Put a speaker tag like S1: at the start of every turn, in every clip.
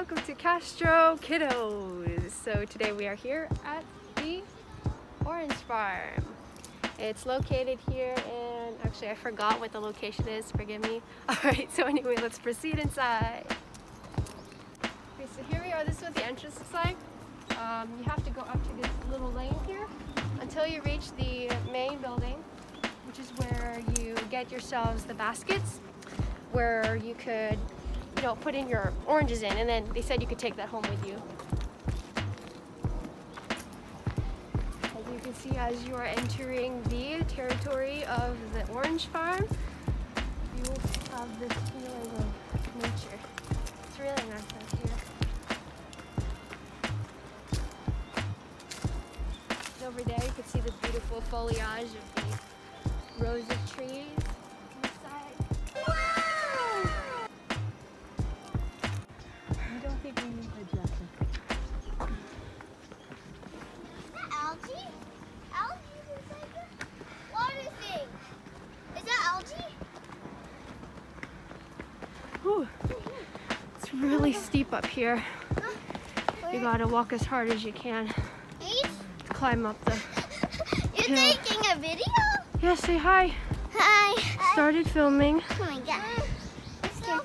S1: welcome to Castro Kiddos. So today we are here at the orange farm. It's located here in, actually I forgot what the location is, forgive me. Alright, so anyway, let's proceed inside. Okay, so here we are, this is what the entrance looks like. You have to go up to this little lane here until you reach the main building, which is where you get yourselves the baskets where you could, you know, put in your oranges in, and then they said you could take that home with you. As you can see, as you are entering the territory of the orange farm, you will have this feeling of nature. It's really nice out here. And over there you can see the beautiful foliage of the rows of trees. Whew. It's really steep up here. You gotta walk as hard as you can to climb up the
S2: You're
S1: hill.
S2: taking a video?
S1: Yeah, say hi.
S2: Hi.
S1: Started filming.
S2: Oh my god. So,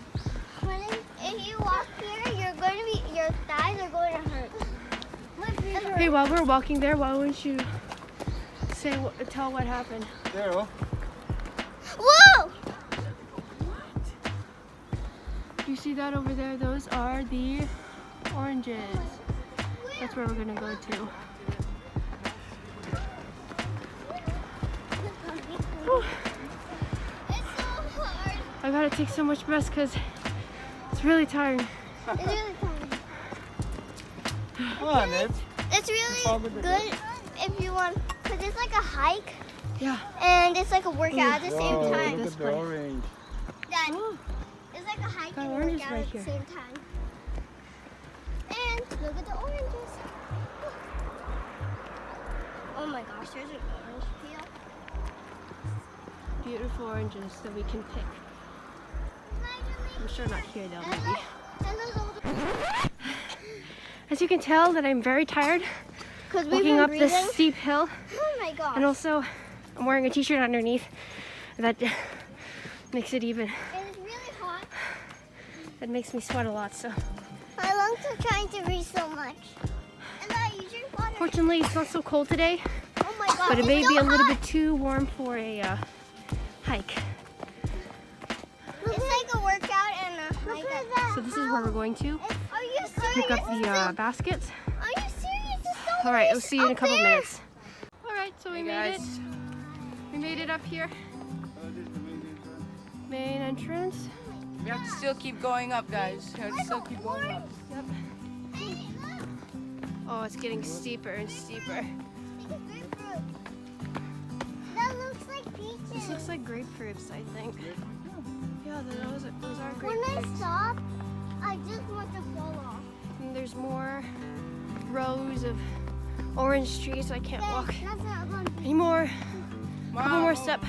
S2: if you walk here, your thighs are going to hurt.
S1: Hey, while we're walking there, why don't you tell what happened?
S3: There.
S2: Whoa!
S1: You see that over there? Those are the oranges. That's where we're gonna go to. Whew.
S2: It's so hard.
S1: I gotta take so much rest because it's really tiring.
S2: It's really fun.
S3: Come on, Nib.
S2: It's really good if you want, because it's like a hike
S1: Yeah.
S2: and it's like a workout at the same
S3: Whoa,
S2: time.
S3: look at the orange.
S2: Dad,
S1: Oh,
S2: it's like a hike
S1: got
S2: and a
S1: oranges
S2: workout
S1: right
S2: at the
S1: here.
S2: same time. And look at the oranges. Oh my gosh, there's an orange peel.
S1: beautiful oranges that we can pick. I'm sure not here though, maybe. As you can tell that I'm very tired walking up this steep hill.
S2: Oh my gosh.
S1: And also, I'm wearing a t-shirt underneath that makes it even,
S2: And it's really hot.
S1: that makes me sweat a lot, so.
S2: My lungs are trying to breathe so much. And you drink water.
S1: Fortunately, it's not so cold today,
S2: Oh my god.
S1: but it
S2: it's
S1: may
S2: so
S1: be a little
S2: hot.
S1: bit too warm for a hike.
S2: It's like a workout and a hike.
S1: So this is where we're going to
S2: Are you serious?
S1: pick up the baskets.
S2: Are you serious? It's so
S1: All right,
S2: nice
S1: we'll see you in a
S2: up
S1: couple
S2: there.
S1: minutes. All right, so we
S4: Hey
S1: made it.
S4: guys.
S1: We made it up here. Main entrance.
S4: We have to still keep going up, guys. We have to still keep going up.
S1: Yep.
S2: Hey, look.
S1: Oh, it's getting steeper and steeper.
S2: It's grapefruit. That looks like peaches.
S1: This looks like grapefruits, I think. Yeah, those are
S2: When I
S1: grapefruits.
S2: stop, I just want to fall off.
S1: And there's more rows of orange trees, so I can't walk
S2: That's not one.
S1: anymore. Couple more
S4: Wow.
S1: step.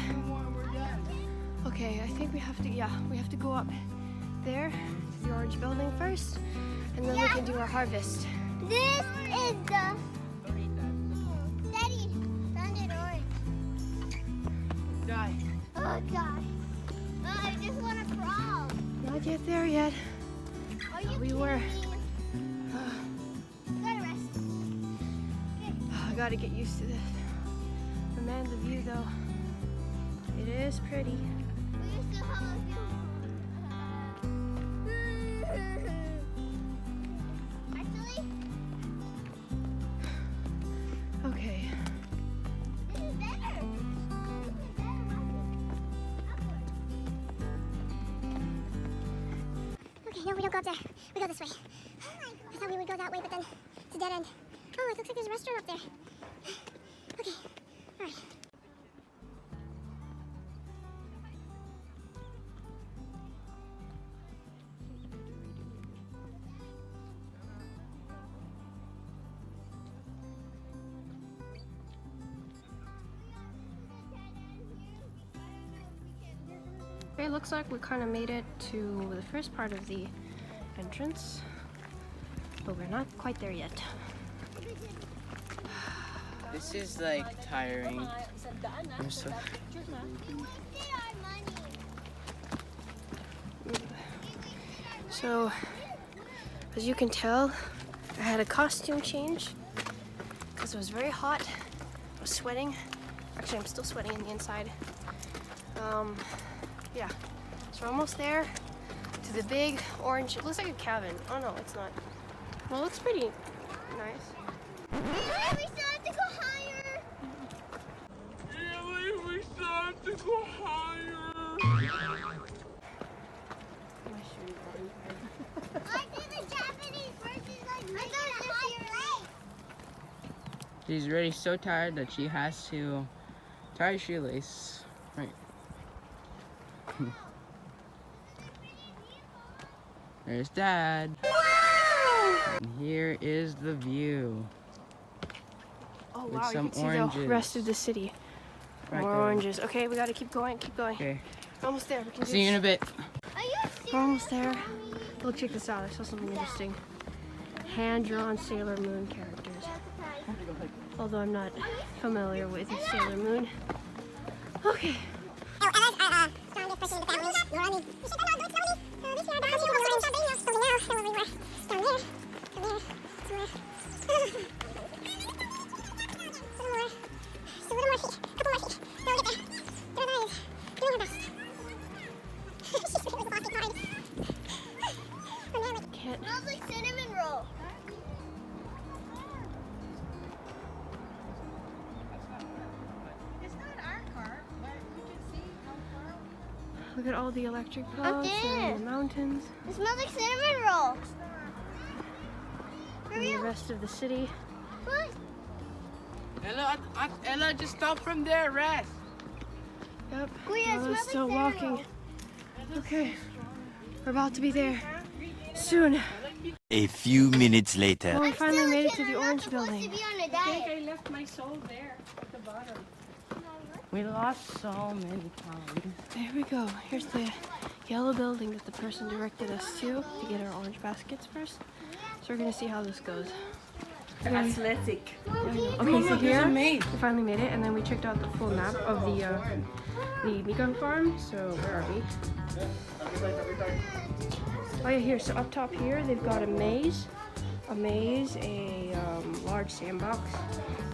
S1: Okay, I think we have to go up there to the orange building first, and then we can do our harvest.
S2: This is the Daddy, found orange.
S4: Die.
S2: Oh gosh. I just want to crawl.
S1: Not yet there yet.
S2: Are you
S1: We were.
S2: kidding me? Gotta rest.
S1: I gotta get used to this. But man, the view though, it is pretty.
S2: We still have a few. Actually,
S1: Okay.
S2: this is better. Okay, no, we don't go up there. We go this way. I thought we would go that way, but then it's a dead end. Oh, it looks like there's a restaurant up there. Okay, all right.
S1: Okay, it looks like we kind of made it to the first part of the entrance. but we're not quite there yet.
S5: This is like tiring. I'm so...
S1: So, as you can tell, I had a costume change because it was very hot. I was sweating. Actually, I'm still sweating on the inside. Yeah, so we're almost there to the big orange. It looks like a cabin. Oh no, it's not. Well, it looks pretty nice.
S2: Yeah, we still have to go higher.
S3: We still have to go higher.
S2: I did the Japanese versus like higher.
S5: She's already so tired that she has to tie a shoelace. Right. There's Dad. And here is the view.
S1: Oh
S5: With
S1: wow, you
S5: some
S1: can see
S5: oranges.
S1: the rest of the city.
S5: Right
S1: More
S5: there.
S1: oranges. Okay, we gotta keep going, keep going.
S5: Okay.
S1: We're almost there. We can do
S5: See you in a
S1: this.
S5: bit.
S2: Are you serious?
S1: We're almost there. Look, check this out. I saw something interesting. Hand-drawn Sailor Moon characters. Although I'm not familiar with Sailor Moon. Okay.
S2: Strongest person in the family. You're running. We should go, no, it's slowly. This year, the house is so now. So we were down there. Some more. Just a little more feet. Couple more feet. Now we'll get there. Donna is doing her best. She's really walking hard. We're nearly.
S1: Can't.
S2: Smells like cinnamon roll.
S4: It's not our car, but you can see how far.
S1: Look at all the electric posts
S2: there.
S1: and the mountains
S2: It smells like cinnamon roll.
S1: and the rest of the city.
S2: What?
S5: Ella, just stop from there, rest.
S1: Yep.
S2: Oh, yeah, it
S1: Ella's
S2: smells like
S1: still
S2: cinnamon
S1: walking. Okay. We're about to be there soon.
S6: A few minutes later.
S1: Oh, we finally made it to
S2: I'm
S1: the
S2: not
S1: orange
S2: supposed to
S1: building.
S2: be on a diet.
S1: I left my soul there at the bottom.
S5: We lost so many times.
S1: There we go. Here's the yellow building that the person directed us to get our orange baskets first. So we're gonna see how this goes.
S4: Athletic.
S1: Okay, so here we finally made it, and then we checked out the full map of the mikan farm. So where are we? Oh yeah, here. So up top here, they've got a maze, a large sandbox,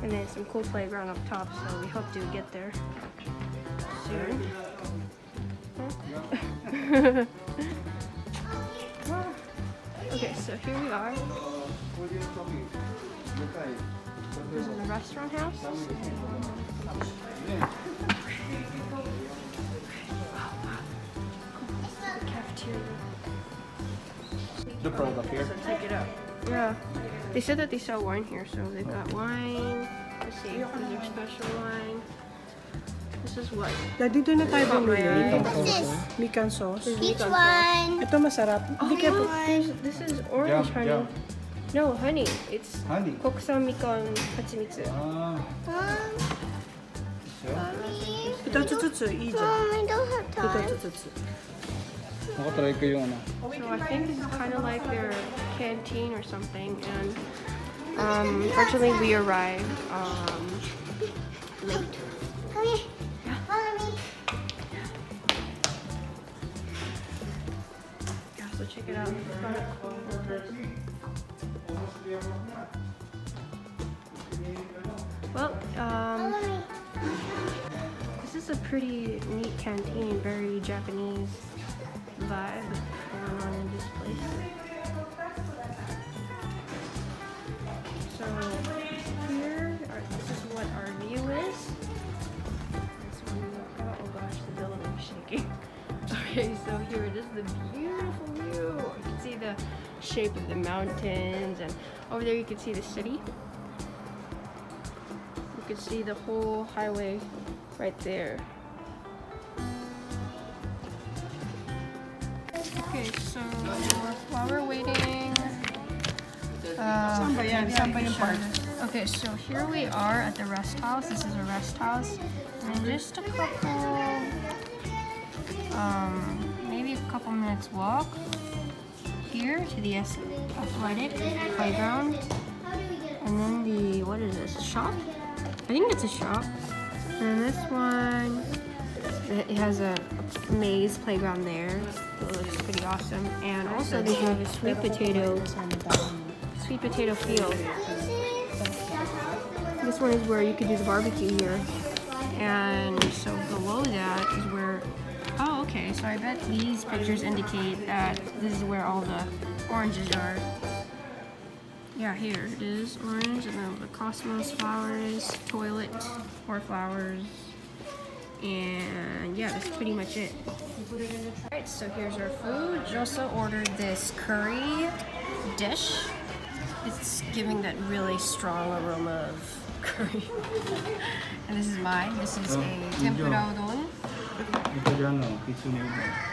S1: and then some cool playground up top. So we hope to get there soon. Okay, so here we are. This is a restaurant house. Cafeteria.
S3: The front up here.
S1: Take it up. Yeah. They said that they sell wine here, so they've got wine. Let's see, these are special wine. This is what?
S7: Dito na tayo bumili.
S2: What's this?
S7: Mikan sauce.
S2: Each one.
S7: Ito masarap.
S1: Oh, this is orange honey.
S3: Jam.
S1: No, honey. It's
S3: Honey.
S1: Kokusan Mikan Hatsumitsu.
S3: Ah,
S7: Ito tsutsu, ija.
S2: I don't have
S7: Ito
S2: time.
S7: tsutsu.
S3: nakatry ko yung ano.
S1: So I think this is kind of like their canteen or something. And unfortunately, we arrived late.
S2: Come here. Follow me.
S1: Yeah, so check it out. Well,
S2: Follow me.
S1: this is a pretty neat canteen, very Japanese vibe going on in this place. So here, this is what our view is. This one, oh gosh, the building is shaking. Okay, so here it is, the beautiful view. You can see the shape of the mountains, and over there you can see the city. You can see the whole highway right there. Okay, so while we're waiting, okay, so here we are at the rest house. This is a rest house, and just a couple, maybe a couple minutes walk here to the athletic playground. And then the, what is this, shop? I think it's a shop. And this one, it has a maze playground there. It looks pretty awesome. And also they have a sweet potato field. This one is where you could do the barbecue here. And so below that is where, oh okay, so I bet these pictures indicate that this is where all the oranges are. Yeah, here it is, orange, and then the cosmos flowers, toilet, more flowers, and yeah, that's pretty much it. Alright, so here's our food. Josa ordered this curry dish. It's giving that really strong aroma of curry. And this is mine. This is a tempura udon.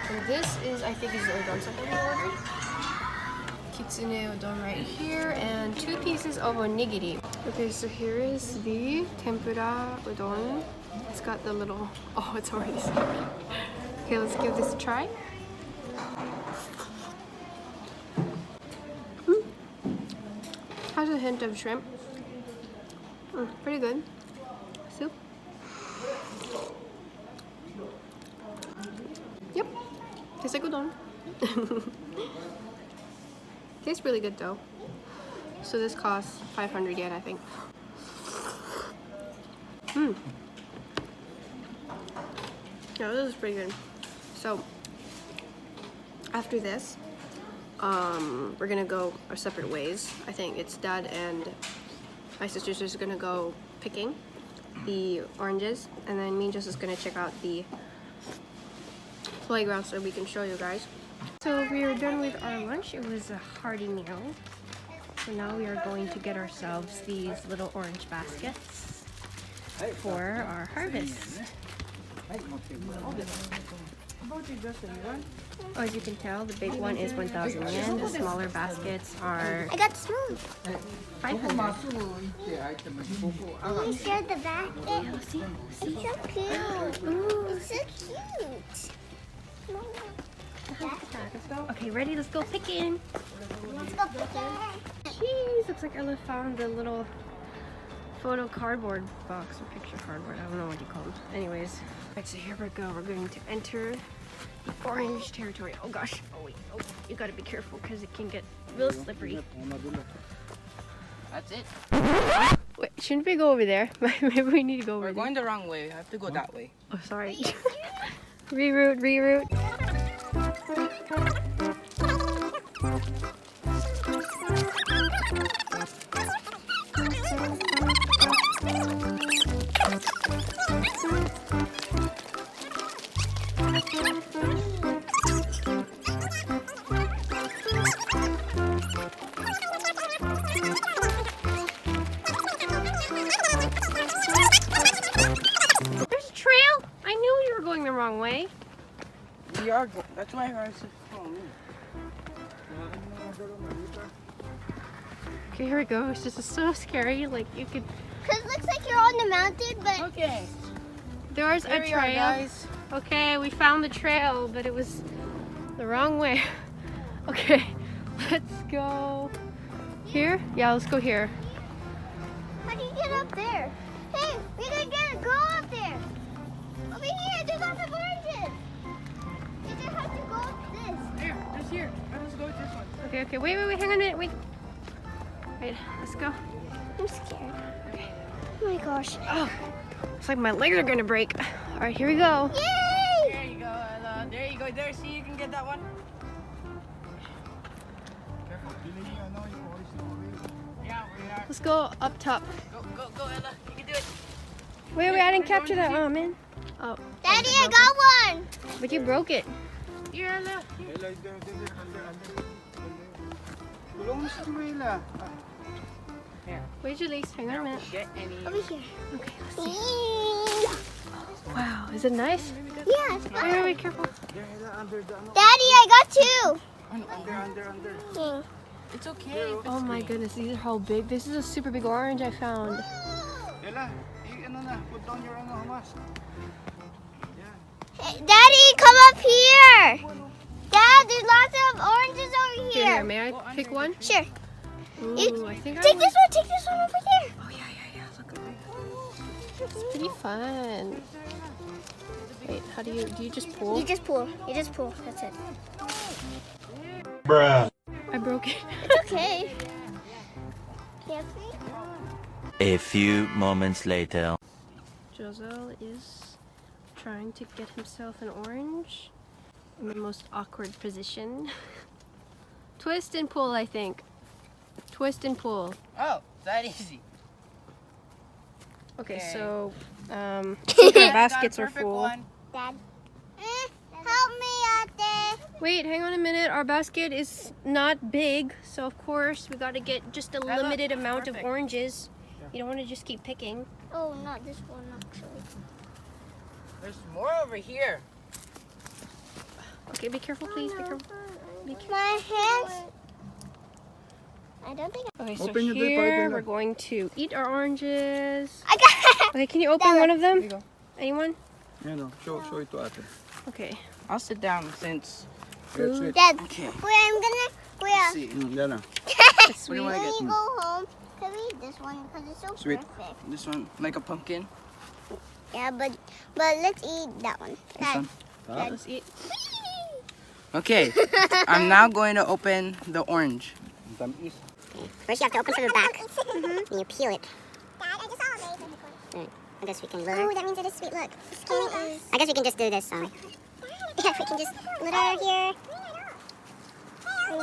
S1: And this is, I think, is the udon something we ordered. Kitsune udon right here, and 2 pieces of onigiri. Okay, so here is the tempura udon. It's got the little, oh, it's already so cute. Okay, let's give this a try. Has a hint of shrimp. Pretty good. Soup. Yep, tastes like udon. Tastes really good though. So this costs 500 yen, I think. Yeah, this is pretty good. So after this, we're gonna go our separate ways. I think it's Dad and my sister's just gonna go picking the oranges, and then me and Jess is gonna check out the playground so we can show you guys. So we are done with our lunch. It was a hearty meal. So now we are going to get ourselves these little orange baskets for our harvest. Oh, as you can tell, the big one is 1,000 yen. The smaller baskets are
S2: I got smooth.
S1: 500.
S2: You scared the basket? See? It's so cute. Ooh. It's so cute.
S1: Okay, ready? Let's go picking.
S2: Let's go pick it.
S1: Jeez, looks like Ella found the little photo cardboard box or picture cardboard. I don't know what you call them. Anyways, right, so here we go. We're going to enter the orange territory. Oh gosh. Oh wait. Oh, you gotta be careful because it can get real slippery.
S5: That's it.
S1: Wait, shouldn't we go over there? Maybe we need to go over
S5: We're
S1: there.
S5: going the wrong way. I have to go that way.
S1: Oh, sorry. Reroute. There's a trail. I knew you were going the wrong way.
S5: We are going. That's why I said, oh,
S1: Okay, here we go. It's just so scary. Like you could.
S2: Cause it looks like you're on the mountain, but
S5: okay.
S1: There's
S5: Here
S1: a
S5: we
S1: trail.
S5: are, guys.
S1: Okay, we found the trail, but it was the wrong way. Okay, let's go here. Yeah, let's go here.
S2: how do you get up there? Hey, we gotta go up there. Over here, there's lots of oranges. You just have to go up this.
S5: Here, just here. Let's go with this one.
S1: Okay, wait, hang on a minute, wait. Wait, let's go.
S2: I'm scared. Oh my gosh.
S1: Oh, it's like my legs are gonna break. All right, here we go.
S2: Yay!
S5: There you go, Ella. There you go. There, see, you can get that one. Yeah, we are.
S1: Let's go up top.
S5: Go, Ella. You can do it.
S1: Wait, I didn't capture that. Oh man. Oh,
S2: Daddy, I got one.
S1: but you broke it.
S5: Here, Ella. Here.
S1: Where's your lace? Hang on a minute.
S5: Get any.
S2: Over here.
S1: Okay, let's see. Wow, is it nice?
S2: Yeah, it's fine.
S1: Wait, careful.
S2: Daddy, I got two. Yeah.
S5: It's okay. If it's
S1: Oh my
S5: green.
S1: goodness, these are how big. This is a super big orange I found.
S2: Hey, Daddy, come up here. Dad, there's lots of oranges over
S1: Okay,
S2: here.
S1: here, may I pick one?
S2: Sure.
S1: Ooh, I think I
S2: Take
S1: want-
S2: this one. Take this one over there.
S1: Oh yeah. Look at me. It's pretty fun. Wait, how do you just pull?
S2: You just pull. You just pull. That's it.
S1: I broke it.
S2: It's okay. Carefully.
S6: A few moments later.
S1: Josel is trying to get himself an orange in the most awkward position. Twist and pull, I think. Twist and pull.
S5: Oh, that easy.
S1: Okay,
S5: Okay.
S1: so
S5: Our
S1: baskets are full.
S2: Dad. Help me out there.
S1: Wait, hang on a minute. Our basket is not big, so of course we gotta get just a
S5: look,
S1: limited amount
S5: perfect.
S1: of oranges. You don't want to just keep picking.
S2: Oh, not this one actually.
S5: There's more over here.
S1: Okay, be careful, please. Be careful. Be careful.
S2: My hands. I don't think
S1: Okay, so
S3: Open your lip,
S1: here
S3: open
S1: we're
S3: it.
S1: going to eat our oranges.
S2: I got.
S1: Okay, can you open one of them? Anyone?
S3: Yan o. Show it to ate.
S1: Okay.
S5: I'll sit down since.
S3: That's it.
S2: Dad.
S5: Okay.
S2: Wait, I'm gonna.
S5: Let's
S2: Wait.
S5: see.
S3: Yan na.
S1: It's
S5: What do you
S1: sweet.
S5: want to
S2: When
S5: get?
S2: you go home, can we eat this one because it's so
S3: Sweet.
S2: perfect.
S5: This one, like a pumpkin.
S2: Yeah, but let's eat that one. Dad.
S1: Let's eat.
S5: Okay, I'm now going to open the orange.
S3: Tamis.
S2: First, you have to open from the back, and you peel it. Dad, I just saw a I guess we can litter. Oh, that means it is sweet. Look, the skin is. I guess we can just do this. Yeah, we can just litter here.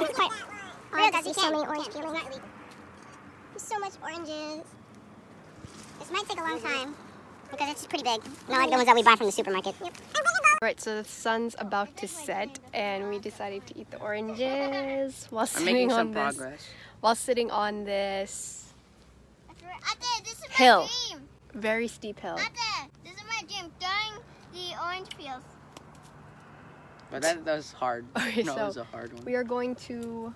S2: It's quite. Oh, there's so many orange peelings. There's so much oranges. This might take a long time because it's pretty big. Not like the ones that we buy from the supermarket. Yep.
S1: Right, so the sun's about to set, and we decided to eat the oranges while
S5: I'm
S1: sitting
S5: making
S1: on
S5: some
S1: this.
S5: progress.
S1: While sitting on this
S2: Ate, this is my
S1: Hill.
S2: dream.
S1: very steep hill.
S2: Ate, this is my dream. Throwing the orange peels.
S5: But that was hard.
S1: Okay,
S5: No,
S1: so
S5: it was a hard one.
S1: We are going to.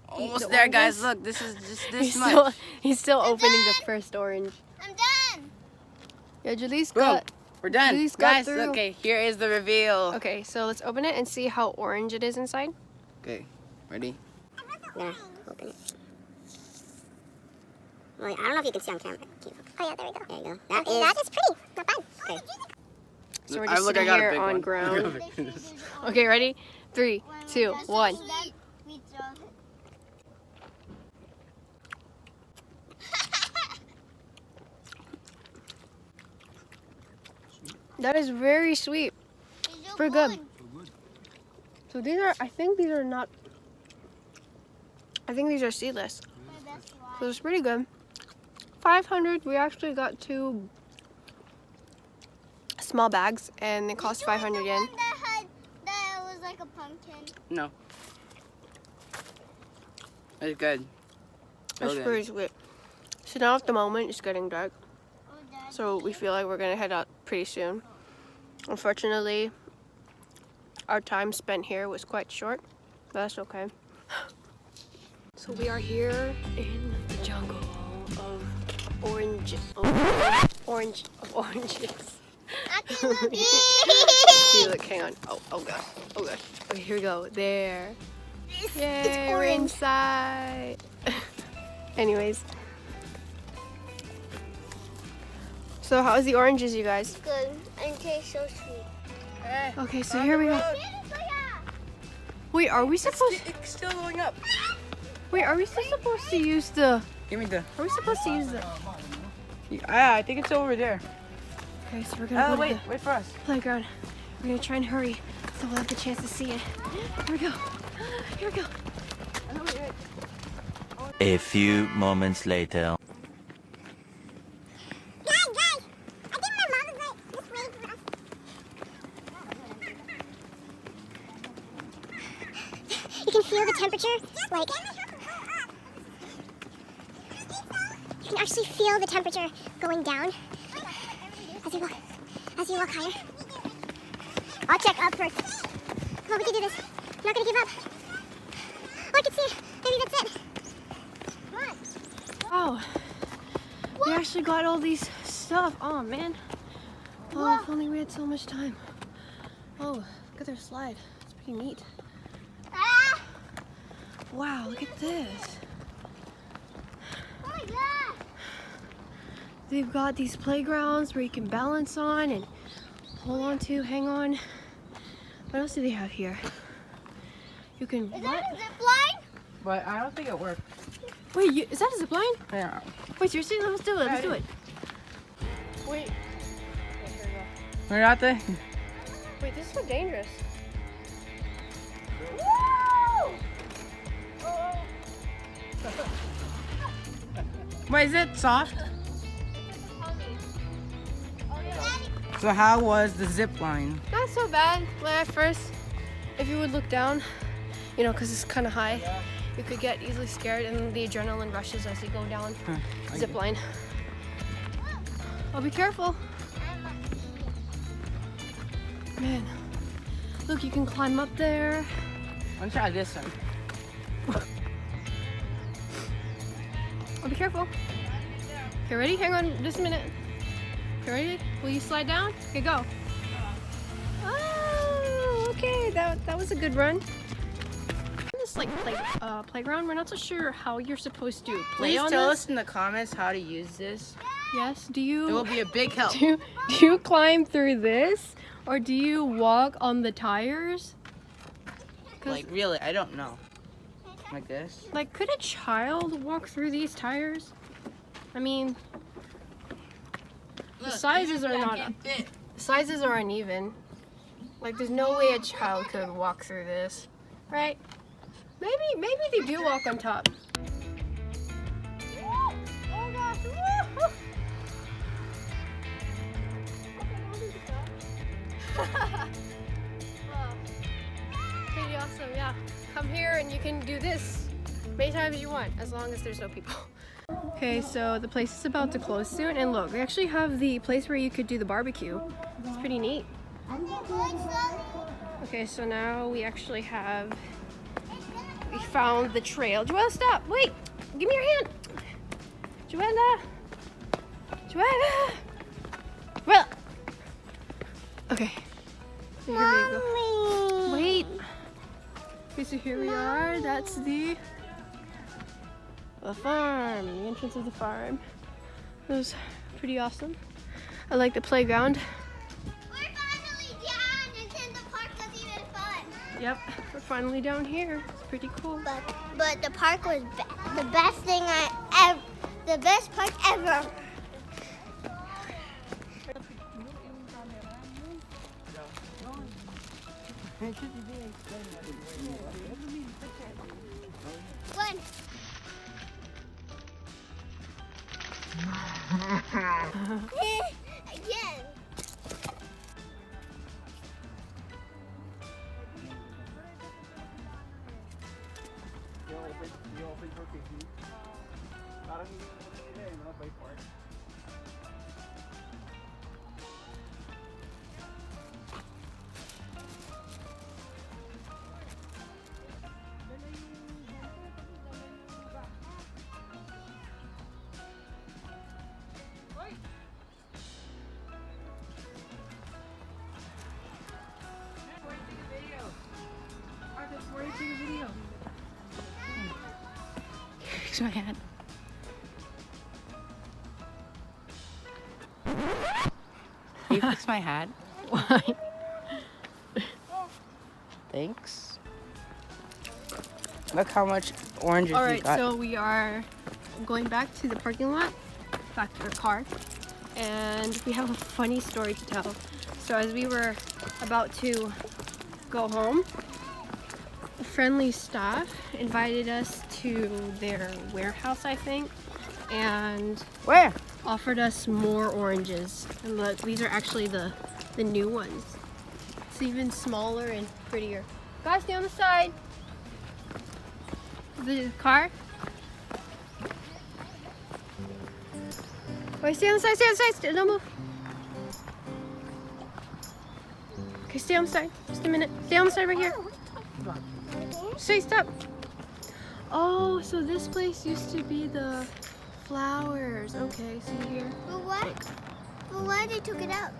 S5: Almost
S1: the
S5: there, guys.
S1: oranges.
S5: Look, this is just
S1: He's
S5: this much.
S1: still, he's still opening the first orange.
S2: I'm done.
S1: Yeah, Julie's
S5: Boom.
S1: got.
S5: We're done.
S1: Julie's got
S5: Guys,
S1: through.
S5: okay, here is the reveal.
S1: Okay, so let's open it and see how orange it is inside.
S5: Okay, ready?
S2: Yeah, open it. Well, I don't know if you can see on camera. Oh yeah, there we go. There you go. That is pretty. Not bad. Okay.
S1: So we're
S5: I
S1: just
S5: look, I
S1: sitting
S5: got a
S1: here
S5: big
S1: on
S5: one.
S1: ground. Okay, ready? 3, 2, 1. That is very sweet. Pretty good. So these are, I think these are not, I think these are seedless. So it's pretty good. 500, we actually got 2 small bags and they cost 500 yen.
S2: That was like a pumpkin.
S5: No. It's good.
S1: That's
S5: Okay.
S1: pretty sweet. So now at the moment it's getting dark.
S2: Oh, Dad.
S1: So we feel like we're gonna head out pretty soon. Unfortunately, our time spent here was quite short, but that's okay. So we are here in the jungle of oranges. See, look, hang on. Oh gosh. Okay, here we go. There. Yay, we're inside. Anyways. So how's the oranges, you guys?
S2: Good. And it tastes so sweet.
S1: Okay, so here we go. Wait, are we supposed?
S5: It's still going up.
S1: Wait, are we still supposed to use the?
S5: Give me the.
S1: Are we supposed to use the?
S5: Yeah, I think it's over there.
S1: Okay, so we're gonna go
S5: Wait,
S1: to
S5: wait for us.
S1: the playground. We're gonna try and hurry so we'll have the chance to see it. Here we go. Here we go.
S6: A few moments later.
S2: Guys, I think my mom is like just waiting for us. You can feel the temperature, like you can actually feel the temperature going down as you walk higher. I'll check up first. Come on, we can do this. I'm not gonna give up. Oh, I can see it. Maybe that's it. Come on.
S1: Oh, we actually got all these stuff. Oh man. Oh, if only we had so much time. Oh, look at their slide. It's pretty neat. Wow, look at this.
S2: Oh my god!
S1: They've got these playgrounds where you can balance on and hold on to, hang on. What else do they have here? You can,
S2: Is
S1: what?
S2: that a zip line?
S5: But I don't think it worked.
S1: Wait, is that a zip line?
S5: Yeah.
S1: Wait, seriously? Let's do it, let's do it. Wait.
S5: We're out there.
S1: Wait, this is so dangerous.
S5: Wait, is it soft? So how was the zip line?
S1: Not so bad. Like at first, if you would look down, you know, because it's kind of high, you could get easily scared and the adrenaline rushes as you go down zip line. Oh, be careful. Man, look, you can climb up there.
S5: Let's try this one.
S1: Oh, be careful. Okay, ready? Hang on just a minute. Okay, ready? Will you slide down? Okay, go. Oh, okay, that was a good run. This playground, we're not so sure how you're supposed to play
S5: Please
S1: on
S5: tell
S1: this.
S5: us in the comments how to use this.
S1: Yes, do
S5: It will
S1: you
S5: be a big help.
S1: do you climb through this or do you walk on the tires? 'Cause,
S5: Like really, I don't know. Like this?
S1: like, could a child walk through these tires? I mean, the sizes are not. The sizes are uneven. Like, there's no way a child could walk through this, right? Maybe they do walk on top. Oh gosh! Wow. Pretty awesome, yeah. Come here and you can do this many times as you want, as long as there's no people. Okay, so the place is about to close soon, and look, we actually have the place where you could do the barbecue. It's pretty neat. Okay, so now we actually we found the trail. Joella, stop! Wait! Give me your hand! Joella! Joella! Joella! Okay. So here we go. Wait! Okay, so here we are. That's the farm, the entrance of the farm. It was pretty awesome. I like the playground.
S2: We're finally down and then the park was even fun.
S1: Yep, we're finally down here. It's pretty cool.
S2: But the park was the best thing the best park ever. One. Again.
S5: Fix my hat. Can you fix my hat?
S1: Why?
S5: Thanks. Look how much oranges
S1: All
S5: we
S1: right,
S5: got.
S1: so we are going back to the parking lot, back to our car, and we have a funny story to tell. So as we were about to go home, a friendly staff invited us to their warehouse, I think, and
S5: Where?
S1: offered us more oranges. And look, these are actually the new ones. It's even smaller and prettier. Guys, stay on the side. The car. Wait, stay on the side, stay on the side, don't move. Okay, stay on the side, just a minute. Stay on the side right here. Stay, stop. Oh, so this place used to be the flowers. Okay, see here.
S2: But what? But why they took it out?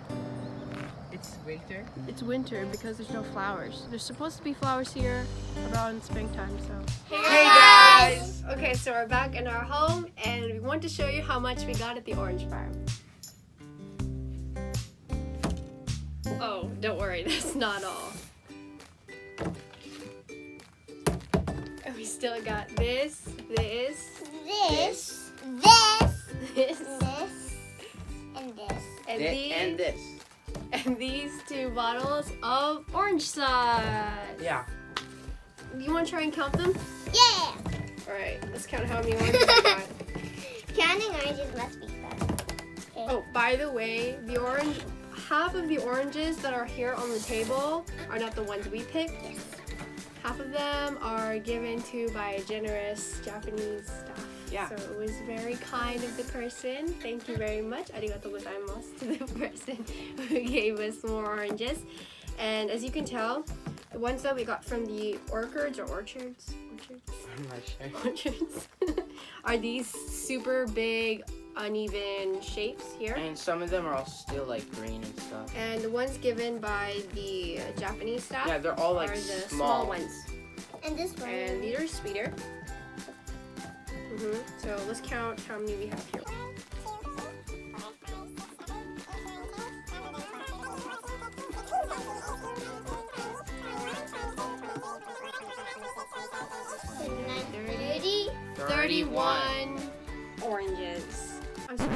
S5: it's winter.
S1: It's winter because there's no flowers. There's supposed to be flowers here around springtime, so.
S5: Hey guys!
S1: Okay, so we're back in our home and we want to show you how much we got at the orange farm. Oh, don't worry, that's not all. And we still got this,
S2: This,
S1: this,
S2: and this.
S1: and these,
S5: And this.
S1: and these 2 bottles of orange sauce.
S5: Yeah.
S1: You want to try and count them?
S2: Yeah!
S1: Alright, let's count how many oranges we got.
S2: Counting oranges must be fun. Okay.
S1: Oh, by the way, half of the oranges that are here on the table are not the ones we picked.
S2: Yes.
S1: Half of them are given to by a generous Japanese staff.
S5: Yeah.
S1: So it was very kind of the person. Thank you very much. Arigatou gozaimasu to the person who gave us more oranges. And as you can tell, the ones that we got from the orchards,
S5: I'm not sure.
S1: orchards are these super big uneven shapes here.
S5: And some of them are all still like green and stuff.
S1: And the ones given by the Japanese staff
S5: Yeah, they're all like
S1: are the
S5: small.
S1: ones.
S2: And this one.
S1: And these are sweeter. So let's count how many we have here.
S2: Ready?
S1: 31 oranges. I'm sorry,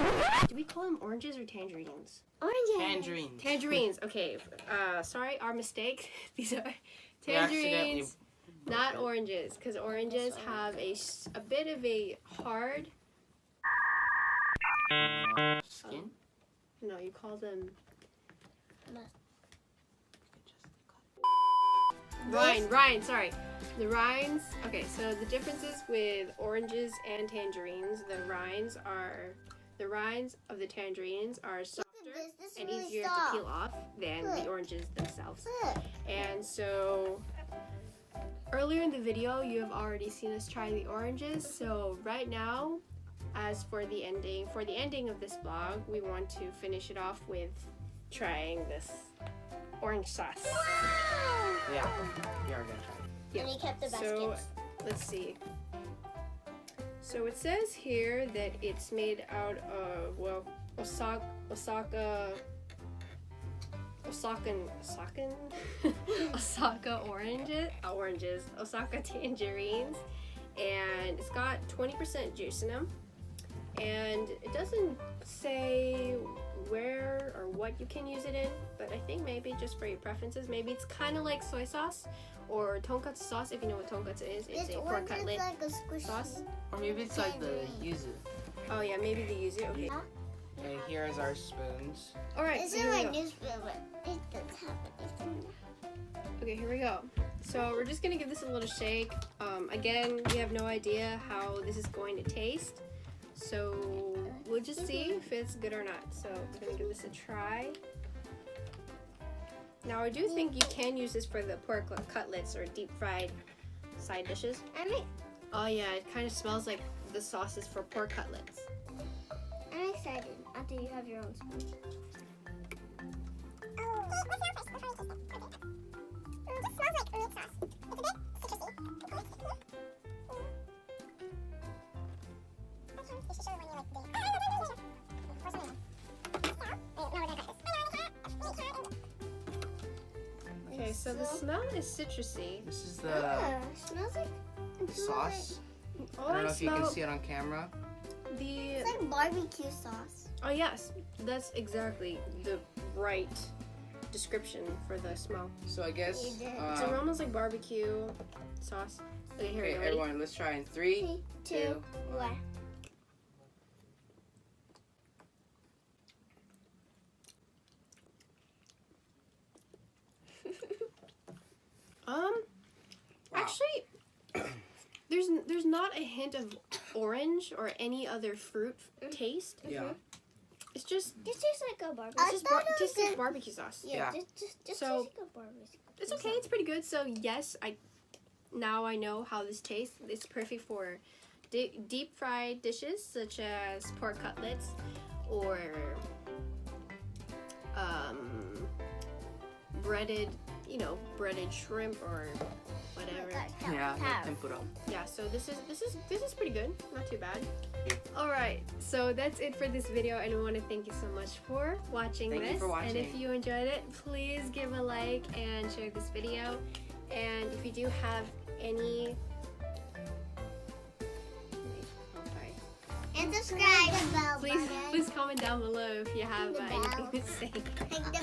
S1: do we call them oranges or tangerines?
S2: Oranges.
S5: Tangerines.
S1: Tangerines, okay. Sorry, our mistake. These are
S5: We accidentally-
S1: tangerines, not oranges, because oranges have a bit of a hard,
S5: Skin?
S1: no, you call them rind, sorry. The rinds, okay, so the differences with oranges and tangerines, the rinds of the tangerines are softer
S2: This
S1: and
S2: really
S1: easier
S2: soft.
S1: to peel off than the oranges themselves.
S2: Look.
S1: And so earlier in the video, you have already seen us try the oranges. So right now, as for the ending of this vlog, we want to finish it off with trying this orange sauce.
S5: Yeah. We are gonna try.
S2: And we kept the
S1: So
S2: baskets.
S1: let's see. So it says here that it's made out of, well, Osaka oranges, Osaka tangerines, and it's got 20% juice in them. And it doesn't say where or what you can use it in, but I think maybe just for your preferences, maybe it's kind of like soy sauce or tonkatsu sauce. If you know what tonkatsu is, it's
S2: This
S1: a pork
S2: orange
S1: cutlet
S2: is like a squishy.
S1: sauce.
S5: Or maybe it's like the yuzu.
S1: Oh yeah, maybe they use it. Okay.
S5: Okay, here's our spoons.
S1: All right.
S2: It's
S1: So
S2: in
S1: here we
S2: my
S1: go.
S2: newspaper. It doesn't have anything.
S1: Okay, here we go. So we're just gonna give this a little shake. Again, we have no idea how this is going to taste, so we'll just see if it's good or not. So we're gonna give this a try. Now I do think you can use this for the pork cutlets or deep fried side dishes. Oh yeah, it kind of smells like the sauces for pork cutlets.
S2: I'm excited. After you have your own spoon.
S1: Okay, so the smell is citrusy.
S5: This is the
S2: Yeah, smells like
S5: sauce.
S1: Oh,
S5: I don't know
S1: I
S5: if you can
S1: smell
S5: see it on camera.
S2: It's like barbecue sauce.
S1: Oh yes, that's exactly the right description for the smell.
S5: So I guess.
S2: You did.
S1: It's aromas like barbecue sauce. Okay, here
S5: Okay,
S1: we go.
S5: everyone, let's try in 3, 2,
S2: 1.
S5: Wow.
S1: Actually, there's not a hint of orange or any other fruit taste.
S5: Yeah.
S1: It's just
S2: This tastes like a barbecue.
S1: it's just tastes like barbecue sauce.
S2: Yeah,
S5: Yeah.
S2: just
S1: So-
S2: tastes like a barbecue.
S1: It's okay. It's pretty good. So yes, now I know how this tastes. It's perfect for deep fried dishes such as pork cutlets or breaded, you know, breaded shrimp or whatever.
S4: Yeah, like tempura.
S1: Yeah, so this is pretty good. Not too bad. Alright, so that's it for this video, and I want to thank you so much for watching
S4: Thank you
S1: this.
S4: for watching.
S1: And if you enjoyed it, please give a like and share this video. And if you do have any
S2: And subscribe.
S1: please comment down below if you have anything to say.
S2: Click the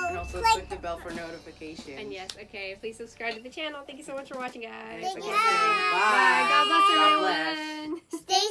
S4: And also click the bell for notifications.
S1: And yes, okay, please subscribe to the channel. Thank you so much for watching, guys.
S4: Thanks for
S2: Thank you.
S4: watching.
S1: Bye. God bless
S4: God bless.
S1: everyone.
S2: Stay